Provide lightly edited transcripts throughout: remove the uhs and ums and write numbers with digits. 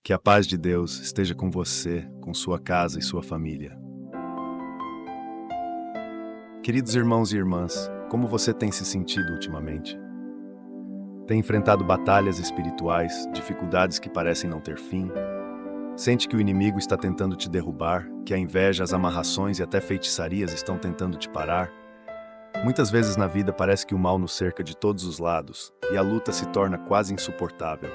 Que a paz de Deus esteja com você, com sua casa e sua família. Queridos irmãos e irmãs, como você tem se sentido ultimamente? Tem enfrentado batalhas espirituais, dificuldades que parecem não ter fim? Sente que o inimigo está tentando te derrubar, que a inveja, as amarrações e até feitiçarias estão tentando te parar? Muitas vezes na vida parece que o mal nos cerca de todos os lados e a luta se torna quase insuportável.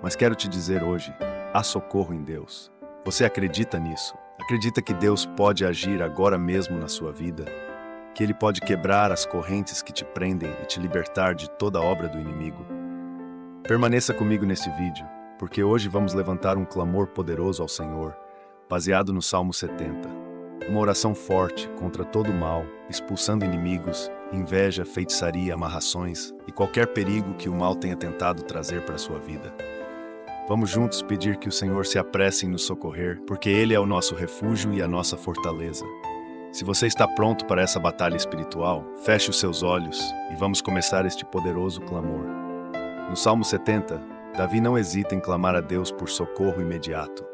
Mas quero te dizer hoje, há socorro em Deus. Você acredita nisso? Acredita que Deus pode agir agora mesmo na sua vida? Que Ele pode quebrar as correntes que te prendem e te libertar de toda a obra do inimigo? Permaneça comigo nesse vídeo, porque hoje vamos levantar um clamor poderoso ao Senhor, baseado no Salmo 70. Uma oração forte contra todo o mal, expulsando inimigos, inveja, feitiçaria, amarrações e qualquer perigo que o mal tenha tentado trazer para a sua vida. Vamos juntos pedir que o Senhor se apresse em nos socorrer, porque Ele é o nosso refúgio e a nossa fortaleza. Se você está pronto para essa batalha espiritual, feche os seus olhos e vamos começar este poderoso clamor. No Salmo 70, Davi não hesita em clamar a Deus por socorro imediato.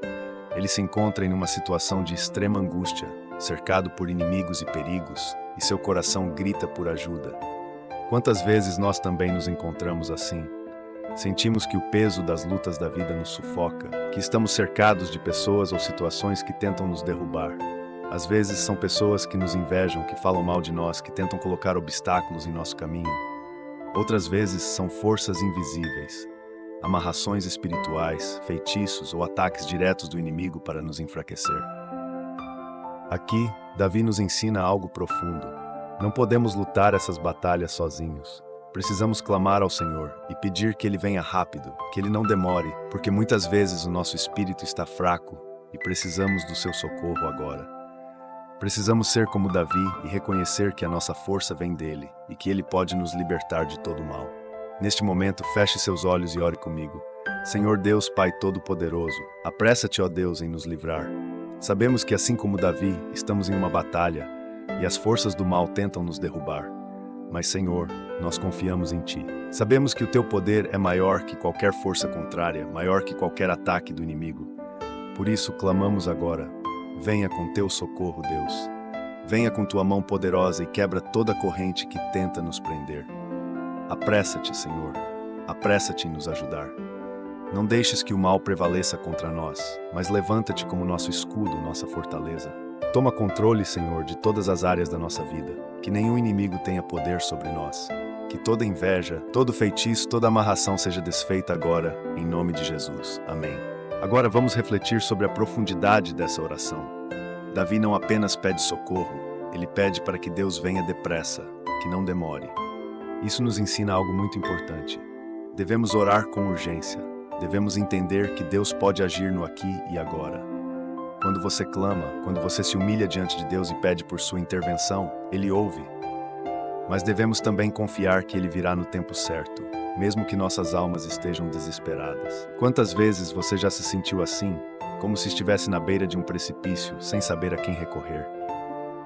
Ele se encontra em uma situação de extrema angústia, cercado por inimigos e perigos, e seu coração grita por ajuda. Quantas vezes nós também nos encontramos assim? Sentimos que o peso das lutas da vida nos sufoca, que estamos cercados de pessoas ou situações que tentam nos derrubar. Às vezes são pessoas que nos invejam, que falam mal de nós, que tentam colocar obstáculos em nosso caminho. Outras vezes são forças invisíveis, amarrações espirituais, feitiços ou ataques diretos do inimigo para nos enfraquecer. Aqui, Davi nos ensina algo profundo. Não podemos lutar essas batalhas sozinhos. Precisamos clamar ao Senhor e pedir que Ele venha rápido, que Ele não demore, porque muitas vezes o nosso espírito está fraco e precisamos do seu socorro agora. Precisamos ser como Davi e reconhecer que a nossa força vem dele e que Ele pode nos libertar de todo o mal. Neste momento, feche seus olhos e ore comigo. Senhor Deus, Pai Todo-Poderoso, apressa-te, ó Deus, em nos livrar. Sabemos que, assim como Davi, estamos em uma batalha e as forças do mal tentam nos derrubar. Mas, Senhor, nós confiamos em Ti. Sabemos que o Teu poder é maior que qualquer força contrária, maior que qualquer ataque do inimigo. Por isso, clamamos agora. Venha com Teu socorro, Deus. Venha com Tua mão poderosa e quebra toda corrente que tenta nos prender. Apressa-te, Senhor. Apressa-te em nos ajudar. Não deixes que o mal prevaleça contra nós, mas levanta-te como nosso escudo, nossa fortaleza. Toma controle, Senhor, de todas as áreas da nossa vida. Que nenhum inimigo tenha poder sobre nós. Que toda inveja, todo feitiço, toda amarração seja desfeita agora, em nome de Jesus. Amém. Agora vamos refletir sobre a profundidade dessa oração. Davi não apenas pede socorro, ele pede para que Deus venha depressa, que não demore. Isso nos ensina algo muito importante. Devemos orar com urgência. Devemos entender que Deus pode agir no aqui e agora. Quando você clama, quando você se humilha diante de Deus e pede por sua intervenção, Ele ouve. Mas devemos também confiar que Ele virá no tempo certo, mesmo que nossas almas estejam desesperadas. Quantas vezes você já se sentiu assim, como se estivesse na beira de um precipício, sem saber a quem recorrer?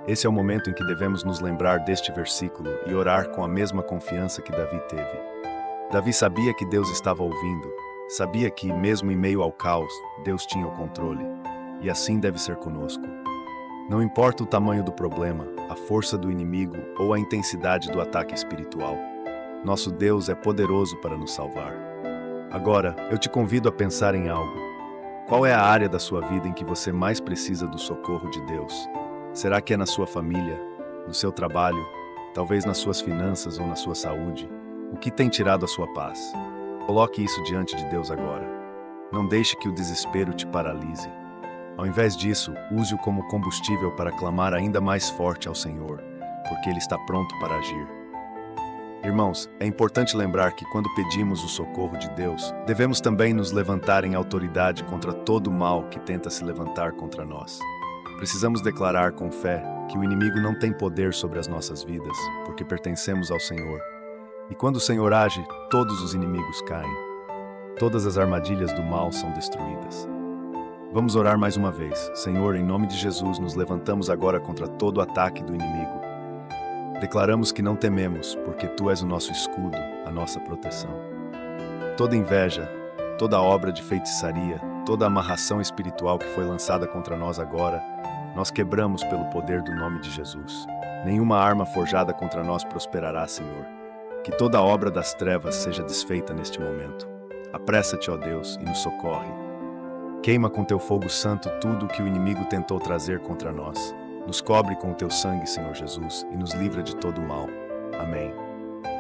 Esse é o momento em que devemos nos lembrar deste versículo e orar com a mesma confiança que Davi teve. Davi sabia que Deus estava ouvindo, sabia que, mesmo em meio ao caos, Deus tinha o controle. E assim deve ser conosco. Não importa o tamanho do problema, a força do inimigo ou a intensidade do ataque espiritual, nosso Deus é poderoso para nos salvar. Agora, eu te convido a pensar em algo. Qual é a área da sua vida em que você mais precisa do socorro de Deus? Será que é na sua família, no seu trabalho, talvez nas suas finanças ou na sua saúde? O que tem tirado a sua paz? Coloque isso diante de Deus agora. Não deixe que o desespero te paralise. Ao invés disso, use-o como combustível para clamar ainda mais forte ao Senhor, porque Ele está pronto para agir. Irmãos, é importante lembrar que quando pedimos o socorro de Deus, devemos também nos levantar em autoridade contra todo o mal que tenta se levantar contra nós. Precisamos declarar com fé que o inimigo não tem poder sobre as nossas vidas, porque pertencemos ao Senhor. E quando o Senhor age, todos os inimigos caem. Todas as armadilhas do mal são destruídas. Vamos orar mais uma vez. Senhor, em nome de Jesus, nos levantamos agora contra todo ataque do inimigo. Declaramos que não tememos, porque Tu és o nosso escudo, a nossa proteção. Toda inveja, toda obra de feitiçaria, toda amarração espiritual que foi lançada contra nós agora, nós quebramos pelo poder do nome de Jesus. Nenhuma arma forjada contra nós prosperará, Senhor. Que toda obra das trevas seja desfeita neste momento. Apressa-te, ó Deus, e nos socorre. Queima com teu fogo santo tudo o que o inimigo tentou trazer contra nós. Nos cobre com o teu sangue, Senhor Jesus, e nos livra de todo o mal. Amém.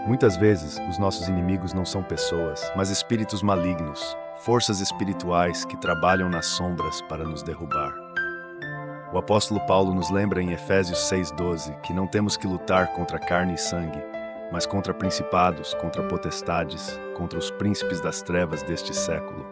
Muitas vezes, os nossos inimigos não são pessoas, mas espíritos malignos, forças espirituais que trabalham nas sombras para nos derrubar. O apóstolo Paulo nos lembra em Efésios 6:12 que não temos que lutar contra carne e sangue, mas contra principados, contra potestades, contra os príncipes das trevas deste século.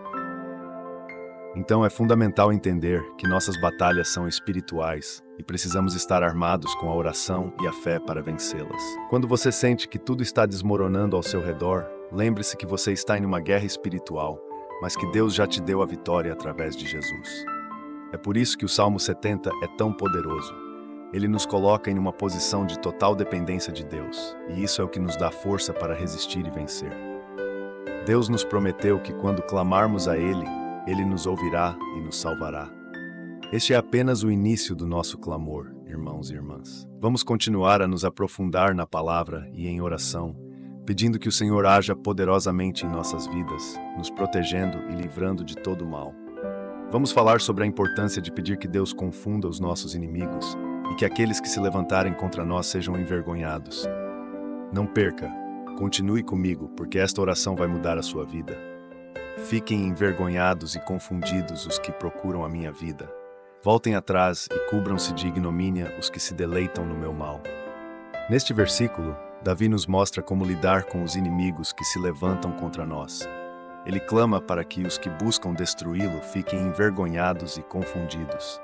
Então é fundamental entender que nossas batalhas são espirituais e precisamos estar armados com a oração e a fé para vencê-las. Quando você sente que tudo está desmoronando ao seu redor, lembre-se que você está em uma guerra espiritual, mas que Deus já te deu a vitória através de Jesus. É por isso que o Salmo 70 é tão poderoso. Ele nos coloca em uma posição de total dependência de Deus, e isso é o que nos dá força para resistir e vencer. Deus nos prometeu que quando clamarmos a Ele nos ouvirá e nos salvará. Este é apenas o início do nosso clamor, irmãos e irmãs. Vamos continuar a nos aprofundar na palavra e em oração, pedindo que o Senhor haja poderosamente em nossas vidas, nos protegendo e livrando de todo o mal. Vamos falar sobre a importância de pedir que Deus confunda os nossos inimigos e que aqueles que se levantarem contra nós sejam envergonhados. Não perca, continue comigo, porque esta oração vai mudar a sua vida. Fiquem envergonhados e confundidos os que procuram a minha vida. Voltem atrás e cubram-se de ignomínia os que se deleitam no meu mal. Neste versículo, Davi nos mostra como lidar com os inimigos que se levantam contra nós. Ele clama para que os que buscam destruí-lo fiquem envergonhados e confundidos.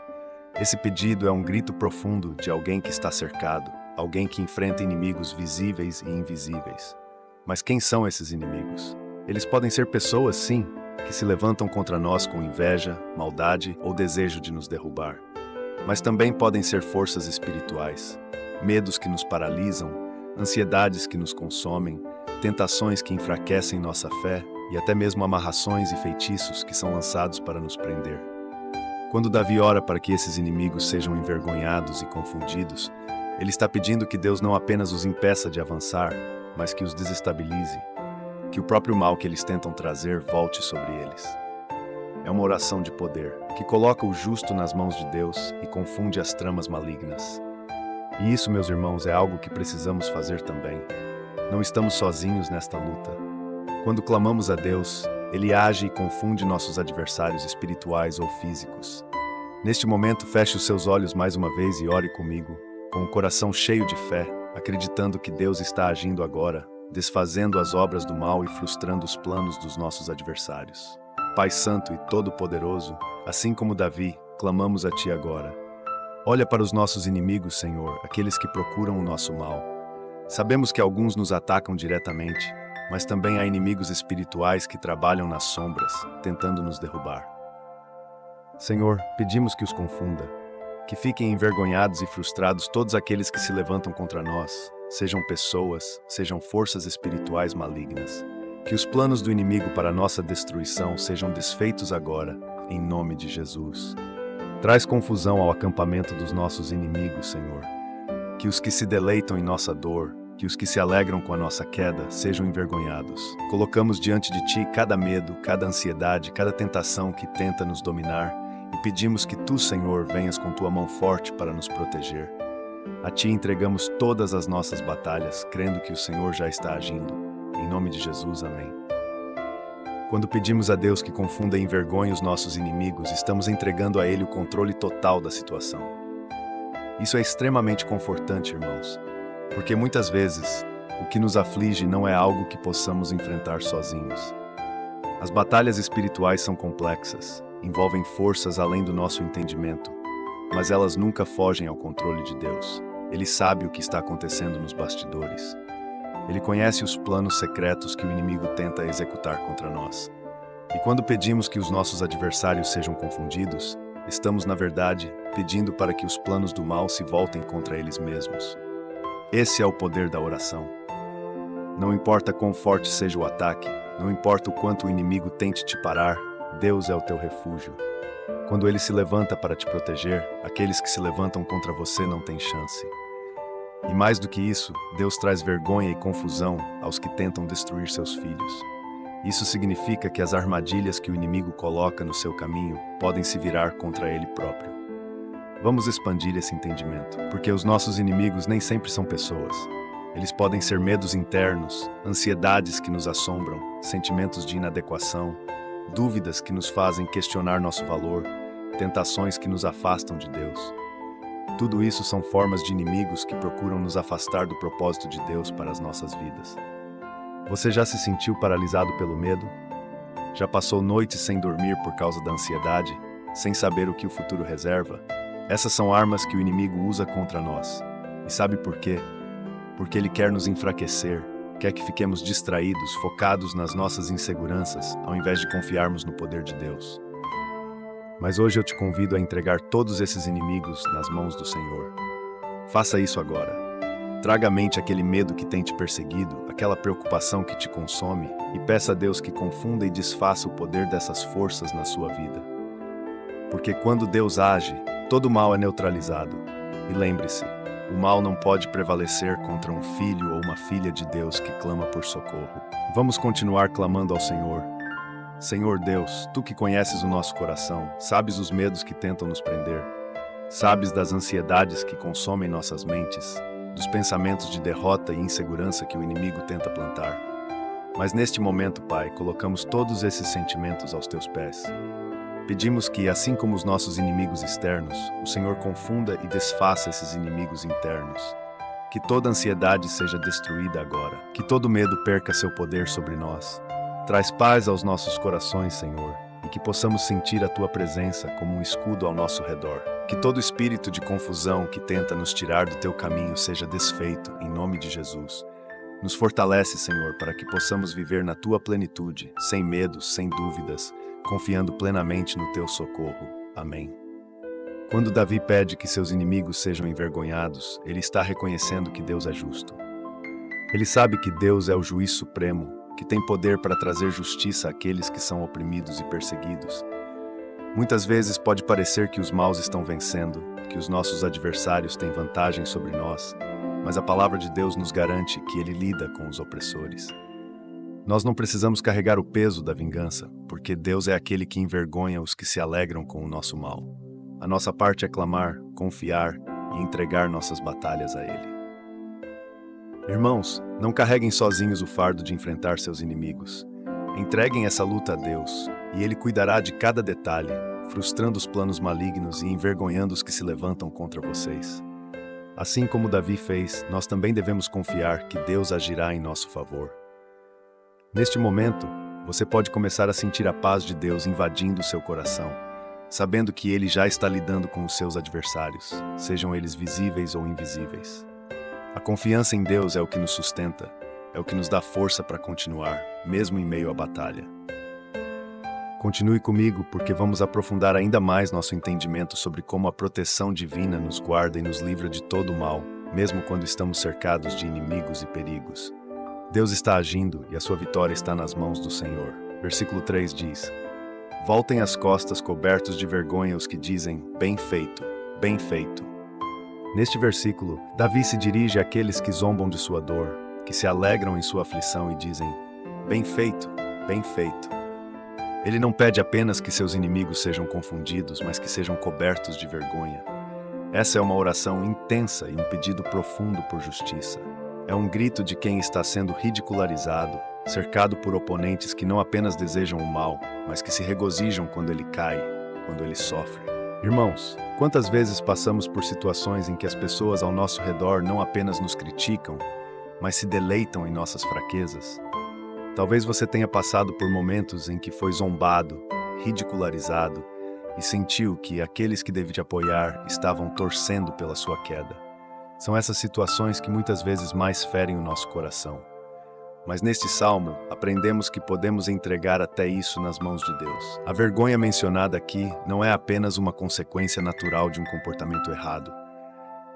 Esse pedido é um grito profundo de alguém que está cercado, alguém que enfrenta inimigos visíveis e invisíveis. Mas quem são esses inimigos? Eles podem ser pessoas, sim, que se levantam contra nós com inveja, maldade ou desejo de nos derrubar. Mas também podem ser forças espirituais, medos que nos paralisam, ansiedades que nos consomem, tentações que enfraquecem nossa fé e até mesmo amarrações e feitiços que são lançados para nos prender. Quando Davi ora para que esses inimigos sejam envergonhados e confundidos, ele está pedindo que Deus não apenas os impeça de avançar, mas que os desestabilize, que o próprio mal que eles tentam trazer volte sobre eles. É uma oração de poder, que coloca o justo nas mãos de Deus e confunde as tramas malignas. E isso, meus irmãos, é algo que precisamos fazer também. Não estamos sozinhos nesta luta. Quando clamamos a Deus, Ele age e confunde nossos adversários espirituais ou físicos. Neste momento, feche os seus olhos mais uma vez e ore comigo, com o coração cheio de fé, acreditando que Deus está agindo agora, desfazendo as obras do mal e frustrando os planos dos nossos adversários. Pai Santo e Todo-Poderoso, assim como Davi, clamamos a Ti agora. Olha para os nossos inimigos, Senhor, aqueles que procuram o nosso mal. Sabemos que alguns nos atacam diretamente, mas também há inimigos espirituais que trabalham nas sombras, tentando nos derrubar. Senhor, pedimos que os confunda, que fiquem envergonhados e frustrados todos aqueles que se levantam contra nós, sejam pessoas, sejam forças espirituais malignas. Que os planos do inimigo para nossa destruição sejam desfeitos agora, em nome de Jesus. Traz confusão ao acampamento dos nossos inimigos, Senhor. Que os que se deleitam em nossa dor, que os que se alegram com a nossa queda sejam envergonhados. Colocamos diante de Ti cada medo, cada ansiedade, cada tentação que tenta nos dominar e pedimos que Tu, Senhor, venhas com Tua mão forte para nos proteger. A Ti entregamos todas as nossas batalhas, crendo que o Senhor já está agindo. Em nome de Jesus, amém. Quando pedimos a Deus que confunda e envergonhe os nossos inimigos, estamos entregando a Ele o controle total da situação. Isso é extremamente confortante, irmãos, porque muitas vezes o que nos aflige não é algo que possamos enfrentar sozinhos. As batalhas espirituais são complexas, envolvem forças além do nosso entendimento, mas elas nunca fogem ao controle de Deus. Ele sabe o que está acontecendo nos bastidores. Ele conhece os planos secretos que o inimigo tenta executar contra nós. E quando pedimos que os nossos adversários sejam confundidos, estamos, na verdade, pedindo para que os planos do mal se voltem contra eles mesmos. Esse é o poder da oração. Não importa quão forte seja o ataque, não importa o quanto o inimigo tente te parar, Deus é o teu refúgio. Quando Ele se levanta para te proteger, aqueles que se levantam contra você não têm chance. E mais do que isso, Deus traz vergonha e confusão aos que tentam destruir seus filhos. Isso significa que as armadilhas que o inimigo coloca no seu caminho podem se virar contra ele próprio. Vamos expandir esse entendimento, porque os nossos inimigos nem sempre são pessoas. Eles podem ser medos internos, ansiedades que nos assombram, sentimentos de inadequação, dúvidas que nos fazem questionar nosso valor, tentações que nos afastam de Deus. Tudo isso são formas de inimigos que procuram nos afastar do propósito de Deus para as nossas vidas. Você já se sentiu paralisado pelo medo? Já passou noites sem dormir por causa da ansiedade, sem saber o que o futuro reserva? Essas são armas que o inimigo usa contra nós. E sabe por quê? Porque ele quer nos enfraquecer, quer que fiquemos distraídos, focados nas nossas inseguranças, ao invés de confiarmos no poder de Deus. Mas hoje eu te convido a entregar todos esses inimigos nas mãos do Senhor. Faça isso agora. Traga à mente aquele medo que tem te perseguido, aquela preocupação que te consome, e peça a Deus que confunda e desfaça o poder dessas forças na sua vida. Porque quando Deus age, todo mal é neutralizado. E lembre-se, o mal não pode prevalecer contra um filho ou uma filha de Deus que clama por socorro. Vamos continuar clamando ao Senhor. Senhor Deus, Tu que conheces o nosso coração, sabes os medos que tentam nos prender, sabes das ansiedades que consomem nossas mentes, dos pensamentos de derrota e insegurança que o inimigo tenta plantar. Mas neste momento, Pai, colocamos todos esses sentimentos aos Teus pés. Pedimos que, assim como os nossos inimigos externos, o Senhor confunda e desfaça esses inimigos internos. Que toda ansiedade seja destruída agora, que todo medo perca seu poder sobre nós. Traz paz aos nossos corações, Senhor, e que possamos sentir a Tua presença como um escudo ao nosso redor. Que todo espírito de confusão que tenta nos tirar do Teu caminho seja desfeito, em nome de Jesus. Nos fortalece, Senhor, para que possamos viver na Tua plenitude, sem medos, sem dúvidas, confiando plenamente no Teu socorro. Amém. Quando Davi pede que seus inimigos sejam envergonhados, ele está reconhecendo que Deus é justo. Ele sabe que Deus é o juiz supremo, que tem poder para trazer justiça àqueles que são oprimidos e perseguidos. Muitas vezes pode parecer que os maus estão vencendo, que os nossos adversários têm vantagem sobre nós, mas a palavra de Deus nos garante que Ele lida com os opressores. Nós não precisamos carregar o peso da vingança, porque Deus é aquele que envergonha os que se alegram com o nosso mal. A nossa parte é clamar, confiar e entregar nossas batalhas a Ele. Irmãos, não carreguem sozinhos o fardo de enfrentar seus inimigos. Entreguem essa luta a Deus, e Ele cuidará de cada detalhe, frustrando os planos malignos e envergonhando os que se levantam contra vocês. Assim como Davi fez, nós também devemos confiar que Deus agirá em nosso favor. Neste momento, você pode começar a sentir a paz de Deus invadindo o seu coração, sabendo que Ele já está lidando com os seus adversários, sejam eles visíveis ou invisíveis. A confiança em Deus é o que nos sustenta, é o que nos dá força para continuar, mesmo em meio à batalha. Continue comigo, porque vamos aprofundar ainda mais nosso entendimento sobre como a proteção divina nos guarda e nos livra de todo o mal, mesmo quando estamos cercados de inimigos e perigos. Deus está agindo e a sua vitória está nas mãos do Senhor. Versículo 3 diz: Voltem as costas cobertos de vergonha os que dizem, bem feito, bem feito. Neste versículo, Davi se dirige àqueles que zombam de sua dor, que se alegram em sua aflição e dizem, bem feito, bem feito. Ele não pede apenas que seus inimigos sejam confundidos, mas que sejam cobertos de vergonha. Essa é uma oração intensa e um pedido profundo por justiça. É um grito de quem está sendo ridicularizado, cercado por oponentes que não apenas desejam o mal, mas que se regozijam quando ele cai, quando ele sofre. Irmãos, quantas vezes passamos por situações em que as pessoas ao nosso redor não apenas nos criticam, mas se deleitam em nossas fraquezas? Talvez você tenha passado por momentos em que foi zombado, ridicularizado e sentiu que aqueles que devem te apoiar estavam torcendo pela sua queda. São essas situações que muitas vezes mais ferem o nosso coração. Mas neste salmo, aprendemos que podemos entregar até isso nas mãos de Deus. A vergonha mencionada aqui não é apenas uma consequência natural de um comportamento errado.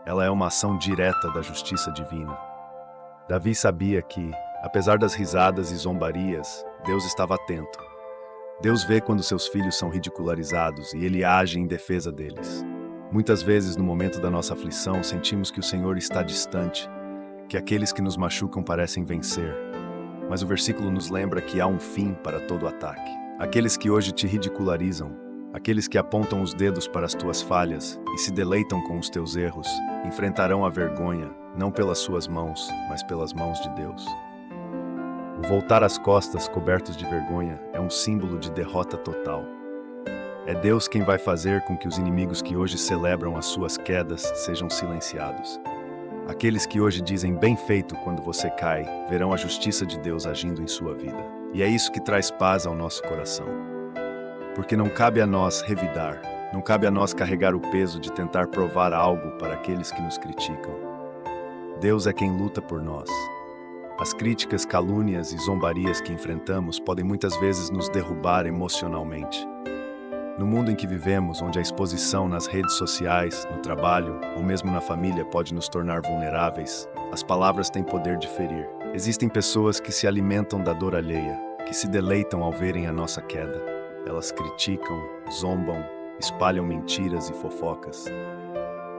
Ela é uma ação direta da justiça divina. Davi sabia que, apesar das risadas e zombarias, Deus estava atento. Deus vê quando seus filhos são ridicularizados e Ele age em defesa deles. Muitas vezes, no momento da nossa aflição, sentimos que o Senhor está distante, que aqueles que nos machucam parecem vencer. Mas o versículo nos lembra que há um fim para todo ataque. Aqueles que hoje te ridicularizam, aqueles que apontam os dedos para as tuas falhas e se deleitam com os teus erros, enfrentarão a vergonha, não pelas suas mãos, mas pelas mãos de Deus. O voltar as costas cobertos de vergonha é um símbolo de derrota total. É Deus quem vai fazer com que os inimigos que hoje celebram as suas quedas sejam silenciados. Aqueles que hoje dizem bem feito quando você cai, verão a justiça de Deus agindo em sua vida. E é isso que traz paz ao nosso coração. Porque não cabe a nós revidar, não cabe a nós carregar o peso de tentar provar algo para aqueles que nos criticam. Deus é quem luta por nós. As críticas, calúnias e zombarias que enfrentamos podem muitas vezes nos derrubar emocionalmente. No mundo em que vivemos, onde a exposição nas redes sociais, no trabalho ou mesmo na família pode nos tornar vulneráveis, as palavras têm poder de ferir. Existem pessoas que se alimentam da dor alheia, que se deleitam ao verem a nossa queda. Elas criticam, zombam, espalham mentiras e fofocas.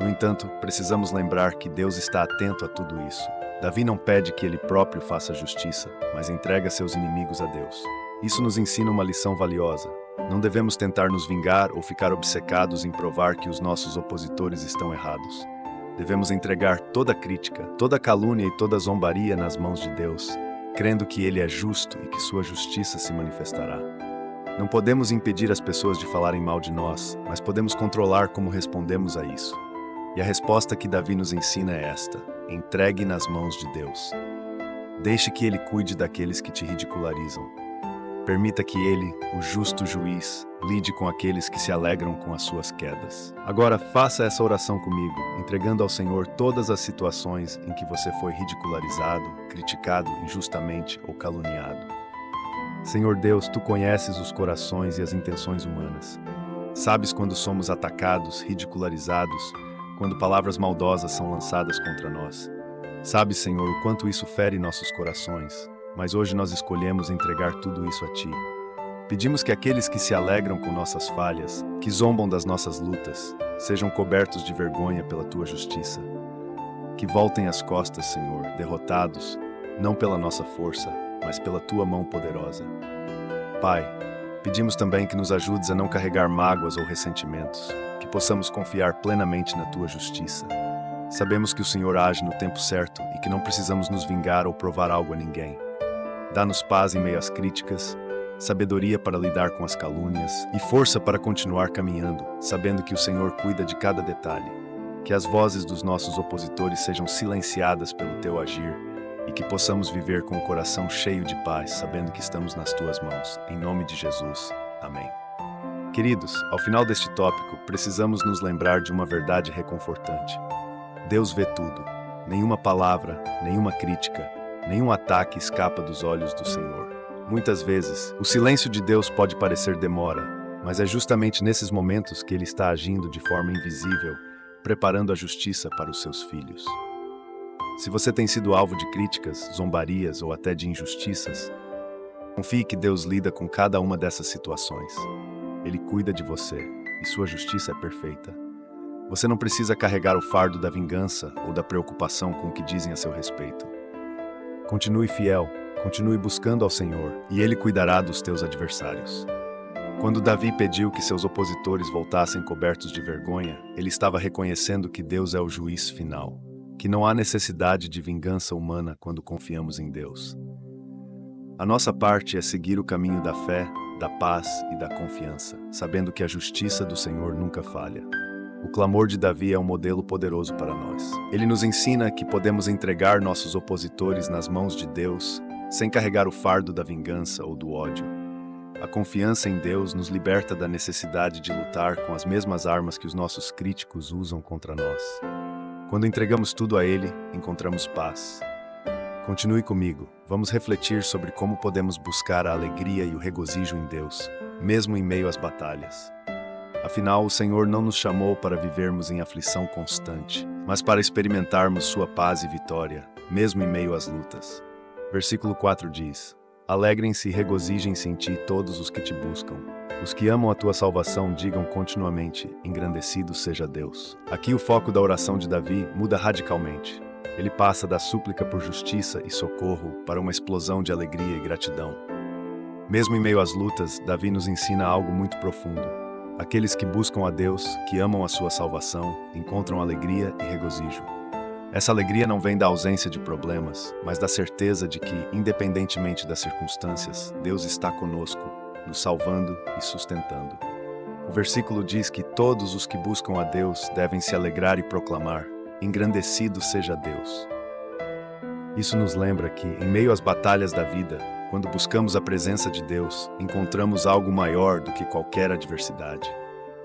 No entanto, precisamos lembrar que Deus está atento a tudo isso. Davi não pede que ele próprio faça justiça, mas entrega seus inimigos a Deus. Isso nos ensina uma lição valiosa. Não devemos tentar nos vingar ou ficar obcecados em provar que os nossos opositores estão errados. Devemos entregar toda crítica, toda calúnia e toda zombaria nas mãos de Deus, crendo que Ele é justo e que sua justiça se manifestará. Não podemos impedir as pessoas de falarem mal de nós, mas podemos controlar como respondemos a isso. E a resposta que Davi nos ensina é esta: entregue nas mãos de Deus. Deixe que Ele cuide daqueles que te ridicularizam. Permita que Ele, o justo juiz, lide com aqueles que se alegram com as suas quedas. Agora faça essa oração comigo, entregando ao Senhor todas as situações em que você foi ridicularizado, criticado injustamente ou caluniado. Senhor Deus, Tu conheces os corações e as intenções humanas. Sabes quando somos atacados, ridicularizados, quando palavras maldosas são lançadas contra nós. Sabes, Senhor, o quanto isso fere nossos corações. Mas hoje nós escolhemos entregar tudo isso a Ti. Pedimos que aqueles que se alegram com nossas falhas, que zombam das nossas lutas, sejam cobertos de vergonha pela Tua justiça. Que voltem as costas, Senhor, derrotados, não pela nossa força, mas pela Tua mão poderosa. Pai, pedimos também que nos ajudes a não carregar mágoas ou ressentimentos, que possamos confiar plenamente na Tua justiça. Sabemos que o Senhor age no tempo certo e que não precisamos nos vingar ou provar algo a ninguém. Dá-nos paz em meio às críticas, sabedoria para lidar com as calúnias e força para continuar caminhando, sabendo que o Senhor cuida de cada detalhe. Que as vozes dos nossos opositores sejam silenciadas pelo Teu agir e que possamos viver com o coração cheio de paz, sabendo que estamos nas Tuas mãos. Em nome de Jesus. Amém. Queridos, ao final deste tópico, precisamos nos lembrar de uma verdade reconfortante. Deus vê tudo. Nenhuma palavra, nenhuma crítica, nenhum ataque escapa dos olhos do Senhor. Muitas vezes, o silêncio de Deus pode parecer demora, mas é justamente nesses momentos que Ele está agindo de forma invisível, preparando a justiça para os seus filhos. Se você tem sido alvo de críticas, zombarias ou até de injustiças, confie que Deus lida com cada uma dessas situações. Ele cuida de você e sua justiça é perfeita. Você não precisa carregar o fardo da vingança ou da preocupação com o que dizem a seu respeito. Continue fiel, continue buscando ao Senhor, e Ele cuidará dos teus adversários. Quando Davi pediu que seus opositores voltassem cobertos de vergonha, ele estava reconhecendo que Deus é o juiz final, que não há necessidade de vingança humana quando confiamos em Deus. A nossa parte é seguir o caminho da fé, da paz e da confiança, sabendo que a justiça do Senhor nunca falha. O clamor de Davi é um modelo poderoso para nós. Ele nos ensina que podemos entregar nossos opositores nas mãos de Deus, sem carregar o fardo da vingança ou do ódio. A confiança em Deus nos liberta da necessidade de lutar com as mesmas armas que os nossos críticos usam contra nós. Quando entregamos tudo a Ele, encontramos paz. Continue comigo. Vamos refletir sobre como podemos buscar a alegria e o regozijo em Deus, mesmo em meio às batalhas. Afinal, o Senhor não nos chamou para vivermos em aflição constante, mas para experimentarmos sua paz e vitória, mesmo em meio às lutas. Versículo 4 diz: Alegrem-se e regozijem-se em ti todos os que te buscam. Os que amam a tua salvação digam continuamente: engrandecido seja Deus. Aqui o foco da oração de Davi muda radicalmente. Ele passa da súplica por justiça e socorro para uma explosão de alegria e gratidão. Mesmo em meio às lutas, Davi nos ensina algo muito profundo. Aqueles que buscam a Deus, que amam a sua salvação, encontram alegria e regozijo. Essa alegria não vem da ausência de problemas, mas da certeza de que, independentemente das circunstâncias, Deus está conosco, nos salvando e sustentando. O versículo diz que todos os que buscam a Deus devem se alegrar e proclamar: engrandecido seja Deus. Isso nos lembra que, em meio às batalhas da vida, quando buscamos a presença de Deus, encontramos algo maior do que qualquer adversidade.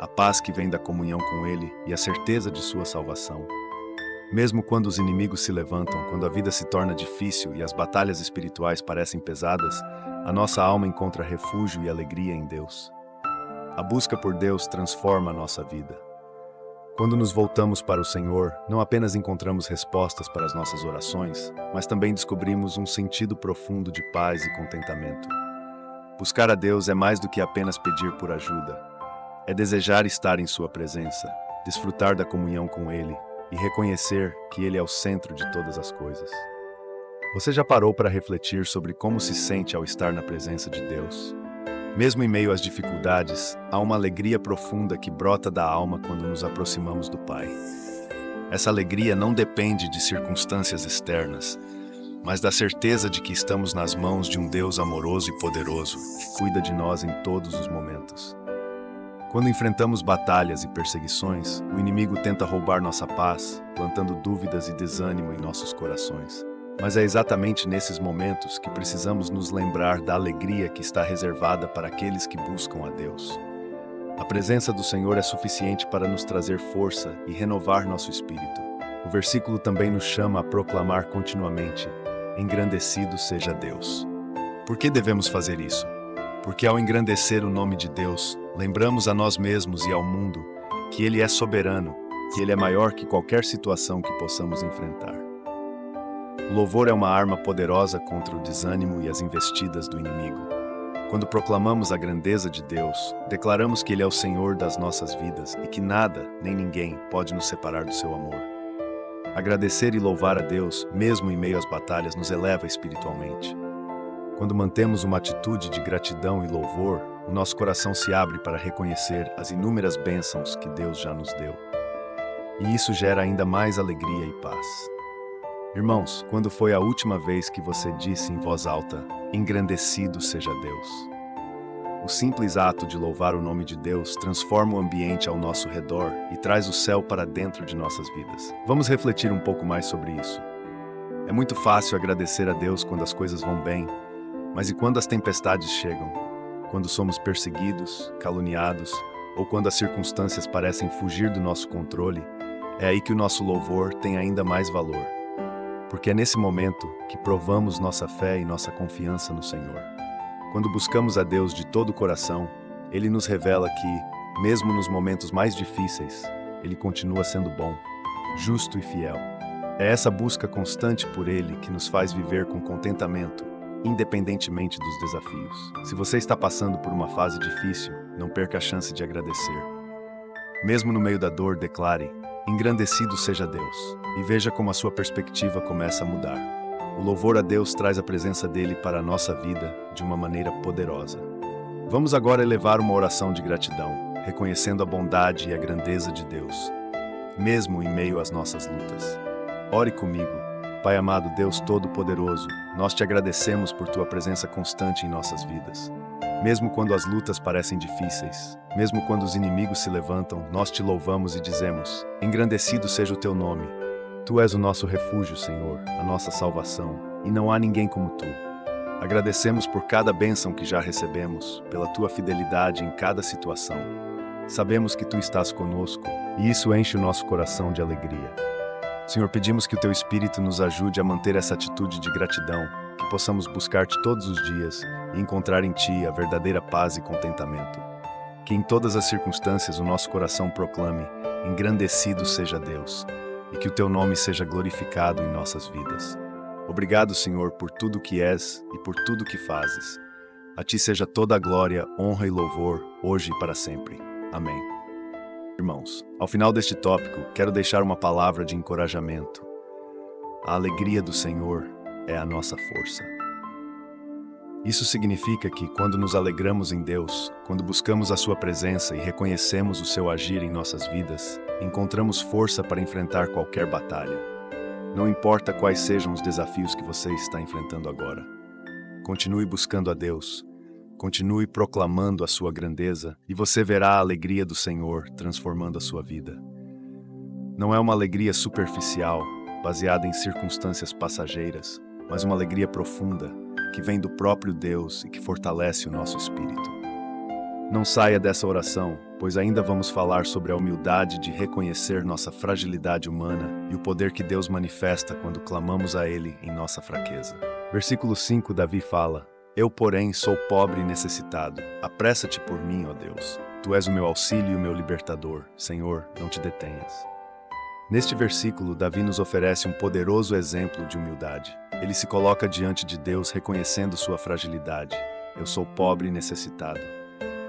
A paz que vem da comunhão com Ele e a certeza de sua salvação. Mesmo quando os inimigos se levantam, quando a vida se torna difícil e as batalhas espirituais parecem pesadas, a nossa alma encontra refúgio e alegria em Deus. A busca por Deus transforma a nossa vida. Quando nos voltamos para o Senhor, não apenas encontramos respostas para as nossas orações, mas também descobrimos um sentido profundo de paz e contentamento. Buscar a Deus é mais do que apenas pedir por ajuda. É desejar estar em sua presença, desfrutar da comunhão com Ele e reconhecer que Ele é o centro de todas as coisas. Você já parou para refletir sobre como se sente ao estar na presença de Deus? Mesmo em meio às dificuldades, há uma alegria profunda que brota da alma quando nos aproximamos do Pai. Essa alegria não depende de circunstâncias externas, mas da certeza de que estamos nas mãos de um Deus amoroso e poderoso, que cuida de nós em todos os momentos. Quando enfrentamos batalhas e perseguições, o inimigo tenta roubar nossa paz, plantando dúvidas e desânimo em nossos corações. Mas é exatamente nesses momentos que precisamos nos lembrar da alegria que está reservada para aqueles que buscam a Deus. A presença do Senhor é suficiente para nos trazer força e renovar nosso espírito. O versículo também nos chama a proclamar continuamente: engrandecido seja Deus. Por que devemos fazer isso? Porque ao engrandecer o nome de Deus, lembramos a nós mesmos e ao mundo que Ele é soberano, que Ele é maior que qualquer situação que possamos enfrentar. O louvor é uma arma poderosa contra o desânimo e as investidas do inimigo. Quando proclamamos a grandeza de Deus, declaramos que Ele é o Senhor das nossas vidas e que nada, nem ninguém, pode nos separar do seu amor. Agradecer e louvar a Deus, mesmo em meio às batalhas, nos eleva espiritualmente. Quando mantemos uma atitude de gratidão e louvor, o nosso coração se abre para reconhecer as inúmeras bênçãos que Deus já nos deu. E isso gera ainda mais alegria e paz. Irmãos, quando foi a última vez que você disse em voz alta: engrandecido seja Deus? O simples ato de louvar o nome de Deus transforma o ambiente ao nosso redor e traz o céu para dentro de nossas vidas. Vamos refletir um pouco mais sobre isso. É muito fácil agradecer a Deus quando as coisas vão bem, mas e quando as tempestades chegam? Quando somos perseguidos, caluniados, ou quando as circunstâncias parecem fugir do nosso controle, é aí que o nosso louvor tem ainda mais valor. Porque é nesse momento que provamos nossa fé e nossa confiança no Senhor. Quando buscamos a Deus de todo o coração, Ele nos revela que, mesmo nos momentos mais difíceis, Ele continua sendo bom, justo e fiel. É essa busca constante por Ele que nos faz viver com contentamento, independentemente dos desafios. Se você está passando por uma fase difícil, não perca a chance de agradecer. Mesmo no meio da dor, declare: engrandecido seja Deus, e veja como a sua perspectiva começa a mudar. O louvor a Deus traz a presença dele para a nossa vida de uma maneira poderosa. Vamos agora elevar uma oração de gratidão, reconhecendo a bondade e a grandeza de Deus, mesmo em meio às nossas lutas. Ore comigo. Pai amado, Deus Todo-Poderoso, nós te agradecemos por tua presença constante em nossas vidas. Mesmo quando as lutas parecem difíceis, mesmo quando os inimigos se levantam, nós te louvamos e dizemos: engrandecido seja o teu nome. Tu és o nosso refúgio, Senhor, a nossa salvação, e não há ninguém como tu. Agradecemos por cada bênção que já recebemos, pela tua fidelidade em cada situação. Sabemos que tu estás conosco, e isso enche o nosso coração de alegria. Senhor, pedimos que o teu Espírito nos ajude a manter essa atitude de gratidão, que possamos buscar-te todos os dias e encontrar em ti a verdadeira paz e contentamento. Que em todas as circunstâncias o nosso coração proclame: engrandecido seja Deus, e que o teu nome seja glorificado em nossas vidas. Obrigado, Senhor, por tudo que és e por tudo que fazes. A ti seja toda a glória, honra e louvor, hoje e para sempre. Amém. Irmãos, ao final deste tópico, quero deixar uma palavra de encorajamento. A alegria do Senhor é a nossa força. Isso significa que, quando nos alegramos em Deus, quando buscamos a Sua presença e reconhecemos o Seu agir em nossas vidas, encontramos força para enfrentar qualquer batalha. Não importa quais sejam os desafios que você está enfrentando agora. Continue buscando a Deus, continue proclamando a Sua grandeza e você verá a alegria do Senhor transformando a sua vida. Não é uma alegria superficial, baseada em circunstâncias passageiras, mas uma alegria profunda, que vem do próprio Deus e que fortalece o nosso espírito. Não saia dessa oração, pois ainda vamos falar sobre a humildade de reconhecer nossa fragilidade humana e o poder que Deus manifesta quando clamamos a Ele em nossa fraqueza. Versículo 5, Davi fala: Eu, porém, sou pobre e necessitado. Apressa-te por mim, ó Deus. Tu és o meu auxílio e o meu libertador. Senhor, não te detenhas. Neste versículo, Davi nos oferece um poderoso exemplo de humildade. Ele se coloca diante de Deus reconhecendo sua fragilidade. Eu sou pobre e necessitado.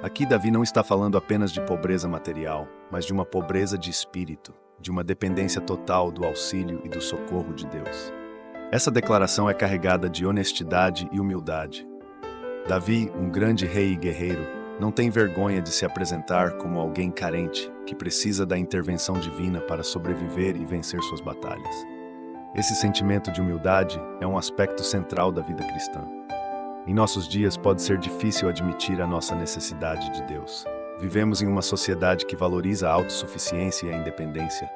Aqui Davi não está falando apenas de pobreza material, mas de uma pobreza de espírito, de uma dependência total do auxílio e do socorro de Deus. Essa declaração é carregada de honestidade e humildade. Davi, um grande rei e guerreiro, não tem vergonha de se apresentar como alguém carente, que precisa da intervenção divina para sobreviver e vencer suas batalhas. Esse sentimento de humildade é um aspecto central da vida cristã. Em nossos dias pode ser difícil admitir a nossa necessidade de Deus. Vivemos em uma sociedade que valoriza a autossuficiência e a independência,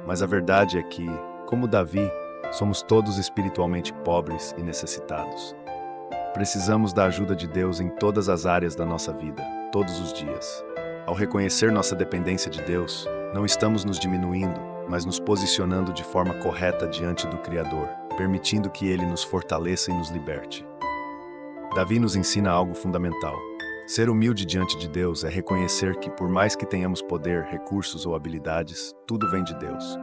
mas a verdade é que, como Davi, somos todos espiritualmente pobres e necessitados. Precisamos da ajuda de Deus em todas as áreas da nossa vida, todos os dias. Ao reconhecer nossa dependência de Deus, não estamos nos diminuindo, mas nos posicionando de forma correta diante do Criador, permitindo que Ele nos fortaleça e nos liberte. Davi nos ensina algo fundamental. Ser humilde diante de Deus é reconhecer que, por mais que tenhamos poder, recursos ou habilidades, tudo vem de Deus.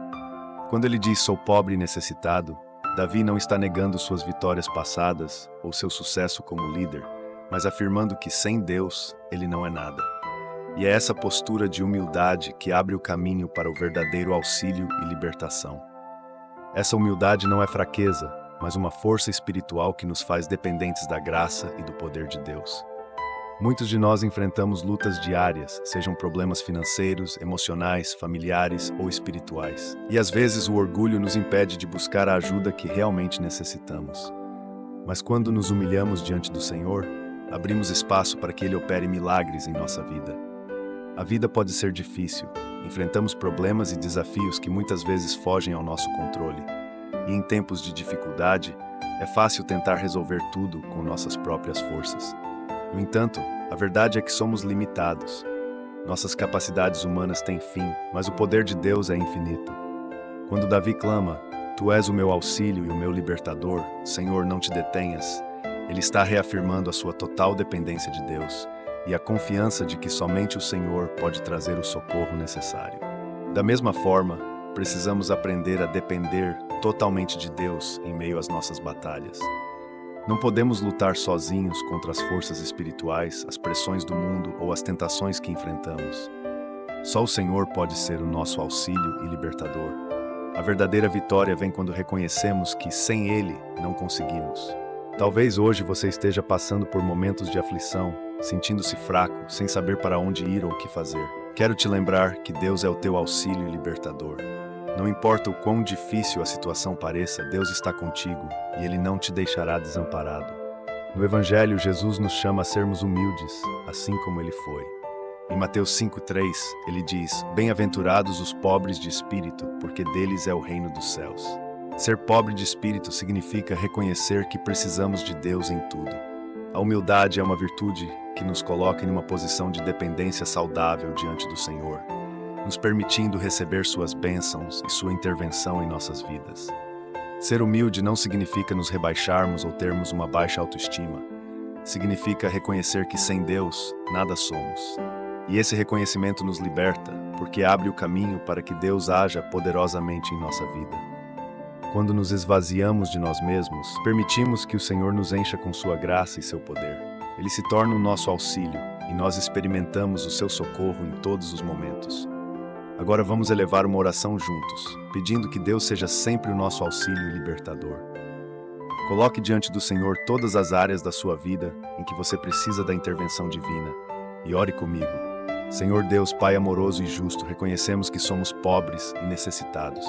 Quando ele diz sou pobre e necessitado, Davi não está negando suas vitórias passadas ou seu sucesso como líder, mas afirmando que sem Deus ele não é nada. E é essa postura de humildade que abre o caminho para o verdadeiro auxílio e libertação. Essa humildade não é fraqueza, mas uma força espiritual que nos faz dependentes da graça e do poder de Deus. Muitos de nós enfrentamos lutas diárias, sejam problemas financeiros, emocionais, familiares ou espirituais. E às vezes o orgulho nos impede de buscar a ajuda que realmente necessitamos. Mas quando nos humilhamos diante do Senhor, abrimos espaço para que Ele opere milagres em nossa vida. A vida pode ser difícil, enfrentamos problemas e desafios que muitas vezes fogem ao nosso controle. E em tempos de dificuldade, é fácil tentar resolver tudo com nossas próprias forças. No entanto, a verdade é que somos limitados. Nossas capacidades humanas têm fim, mas o poder de Deus é infinito. Quando Davi clama, Tu és o meu auxílio e o meu libertador, Senhor, não te detenhas, ele está reafirmando a sua total dependência de Deus e a confiança de que somente o Senhor pode trazer o socorro necessário. Da mesma forma, precisamos aprender a depender totalmente de Deus em meio às nossas batalhas. Não podemos lutar sozinhos contra as forças espirituais, as pressões do mundo ou as tentações que enfrentamos. Só o Senhor pode ser o nosso auxílio e libertador. A verdadeira vitória vem quando reconhecemos que, sem Ele, não conseguimos. Talvez hoje você esteja passando por momentos de aflição, sentindo-se fraco, sem saber para onde ir ou o que fazer. Quero te lembrar que Deus é o teu auxílio e libertador. Não importa o quão difícil a situação pareça, Deus está contigo e Ele não te deixará desamparado. No Evangelho, Jesus nos chama a sermos humildes, assim como Ele foi. Em Mateus 5,3, Ele diz: Bem-aventurados os pobres de espírito, porque deles é o reino dos céus. Ser pobre de espírito significa reconhecer que precisamos de Deus em tudo. A humildade é uma virtude que nos coloca em uma posição de dependência saudável diante do Senhor, nos permitindo receber suas bênçãos e sua intervenção em nossas vidas. Ser humilde não significa nos rebaixarmos ou termos uma baixa autoestima. Significa reconhecer que sem Deus, nada somos. E esse reconhecimento nos liberta, porque abre o caminho para que Deus haja poderosamente em nossa vida. Quando nos esvaziamos de nós mesmos, permitimos que o Senhor nos encha com sua graça e seu poder. Ele se torna o nosso auxílio e nós experimentamos o seu socorro em todos os momentos. Agora vamos elevar uma oração juntos, pedindo que Deus seja sempre o nosso auxílio e libertador. Coloque diante do Senhor todas as áreas da sua vida em que você precisa da intervenção divina e ore comigo. Senhor Deus, Pai amoroso e justo, reconhecemos que somos pobres e necessitados.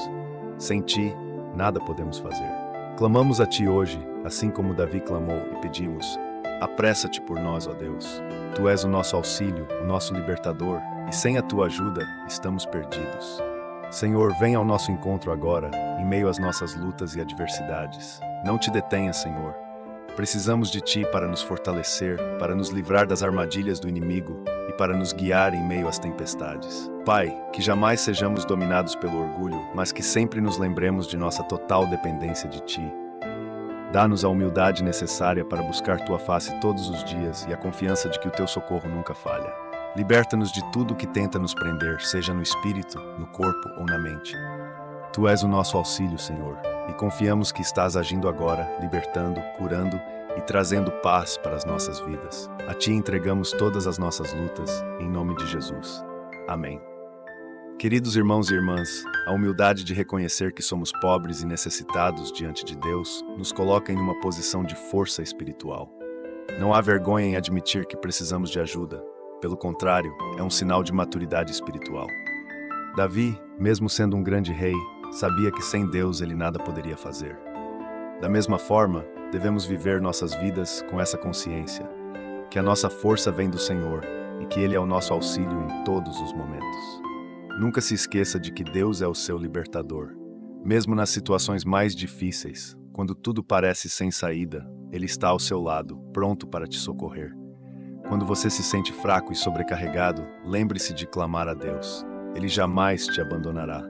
Sem Ti, nada podemos fazer. Clamamos a Ti hoje, assim como Davi clamou, e pedimos: apressa-te por nós, ó Deus. Tu és o nosso auxílio, o nosso libertador, e sem a Tua ajuda, estamos perdidos. Senhor, vem ao nosso encontro agora, em meio às nossas lutas e adversidades. Não te detenha, Senhor. Precisamos de Ti para nos fortalecer, para nos livrar das armadilhas do inimigo e para nos guiar em meio às tempestades. Pai, que jamais sejamos dominados pelo orgulho, mas que sempre nos lembremos de nossa total dependência de Ti. Dá-nos a humildade necessária para buscar Tua face todos os dias e a confiança de que o Teu socorro nunca falha. Liberta-nos de tudo que tenta nos prender, seja no espírito, no corpo ou na mente. Tu és o nosso auxílio, Senhor, e confiamos que estás agindo agora, libertando, curando e trazendo paz para as nossas vidas. A Ti entregamos todas as nossas lutas, em nome de Jesus. Amém. Queridos irmãos e irmãs, a humildade de reconhecer que somos pobres e necessitados diante de Deus nos coloca em uma posição de força espiritual. Não há vergonha em admitir que precisamos de ajuda. Pelo contrário, é um sinal de maturidade espiritual. Davi, mesmo sendo um grande rei, sabia que sem Deus ele nada poderia fazer. Da mesma forma, devemos viver nossas vidas com essa consciência, que a nossa força vem do Senhor e que Ele é o nosso auxílio em todos os momentos. Nunca se esqueça de que Deus é o seu libertador. Mesmo nas situações mais difíceis, quando tudo parece sem saída, Ele está ao seu lado, pronto para te socorrer. Quando você se sente fraco e sobrecarregado, lembre-se de clamar a Deus. Ele jamais te abandonará.